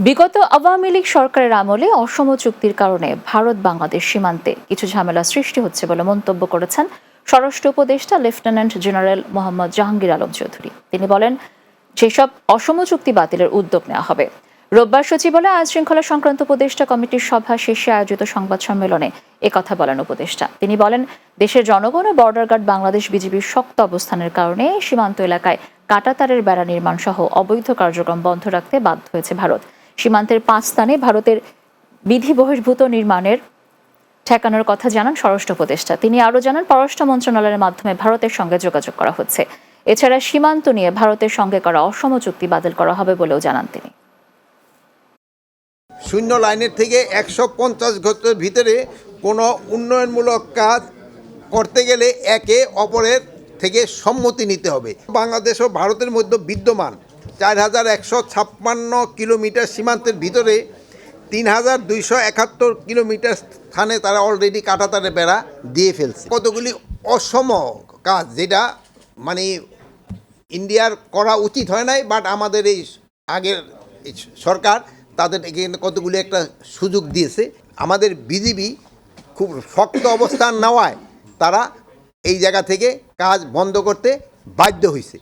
বিগত আওয়ামী লীগ সরকারের আমলে অসম চুক্তির কারণে ভারত বাংলাদেশ সীমান্তে কিছু ঝামেলা সৃষ্টি হচ্ছে বলে মন্তব্য করেছেন স্বরাষ্ট্র উপদেষ্টা লেফটেন্যান্ট জেনারেল মোহাম্মদ জাহাঙ্গীর আলম চৌধুরী। তিনি বলেন, যেসব অসম চুক্তি বাতিলের উদ্যোগ নেওয়া হবে। রোববার সচিবালয়ে আইন শৃঙ্খলা সংক্রান্ত উপদেষ্টা কমিটির সভা শেষে আয়োজিত সংবাদ সম্মেলনে একথা বলেন উপদেষ্টা। তিনি বলেন, দেশের জনগণ ও বর্ডার গার্ড বাংলাদেশ বিজিবির শক্ত অবস্থানের কারণে সীমান্ত এলাকায় কাঁটাতারের বেড়া নির্মাণ সহ অবৈধ কার্যক্রম বন্ধ রাখতে বাধ্য হয়েছে ভারত। সীমান্তের 5 স্থানে ভারতের বিধি বহির্ভূত নির্মাণের ঠেকানোর কথা জানান স্বরাষ্ট্র উপদেষ্টা। তিনি আরও জানান, পররাষ্ট্র মন্ত্রণালয়ের মাধ্যমে ভারতের সঙ্গে যোগাযোগ করা হচ্ছে। এছাড়া সীমান্ত নিয়ে ভারতের সঙ্গে করা অসম চুক্তি বাতিল করা হবে বলেও জানান তিনি। শূন্য লাইনের থেকে 150 গজের ভিতরে কোনো উন্নয়নমূলক কাজ করতে গেলে একে অপরের থেকে সম্মতি নিতে হবে। বাংলাদেশ ও ভারতের মধ্যে বিদ্যমান 4156 কিলোমিটার সীমান্তের ভিতরে 3271 কিলোমিটার স্থানে তারা অলরেডি কাঁটাতারের বেড়া দিয়ে ফেলছে। কতগুলি অসম কাজ যেটা মানে ইন্ডিয়ার করা উচিত হয় নাই, বাট আমাদের এই আগের সরকার তাদের এখানে কতগুলি একটা সুযোগ দিয়েছে। আমাদের বিজিবি খুব শক্ত অবস্থান নেওয়ায় তারা এই জায়গা থেকে কাজ বন্ধ করতে বাধ্য হয়েছে।